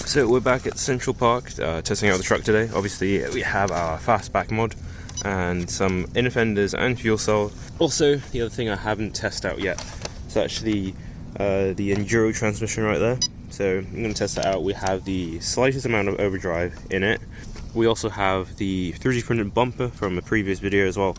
So we're back at Central Park testing out the truck today. Obviously we have our Fastback mod and some inner fenders and fuel cell. Also, the other thing I haven't tested out yet is actually the Enduro transmission right there. So I'm going to test that out. We have the slightest amount of overdrive in it. We also have the 3D printed bumper from a previous video as well.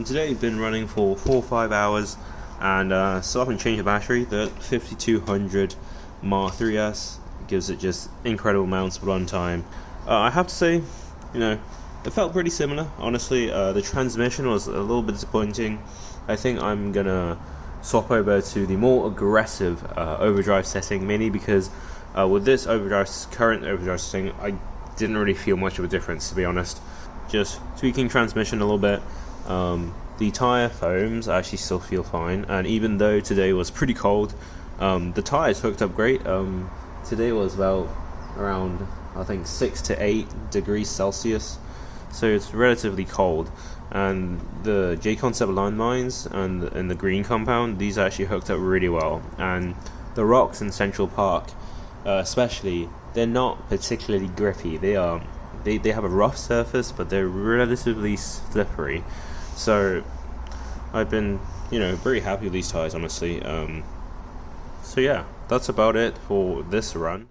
Today I've been running for 4 or 5 hours, and still haven't changed the battery. The 5200 Mark 3S gives it just incredible amounts of run time. I have to say, it felt pretty similar, honestly. The transmission was a little bit disappointing. I think I'm gonna swap over to the more aggressive overdrive setting, mainly because with this current overdrive setting, I didn't really feel much of a difference, to be honest. Just tweaking transmission a little bit. The tyre foams actually still feel fine, and even though today was pretty cold, the tyres hooked up great. Today was about around, I think, 6 to 8 degrees Celsius, so it's relatively cold. And the J-Concept landmines and the green compound, these actually hooked up really well. And the rocks in Central Park, especially, they're not particularly grippy. They have a rough surface, but they're relatively slippery. So I've been, very happy with these tires, honestly. So yeah, that's about it for this run.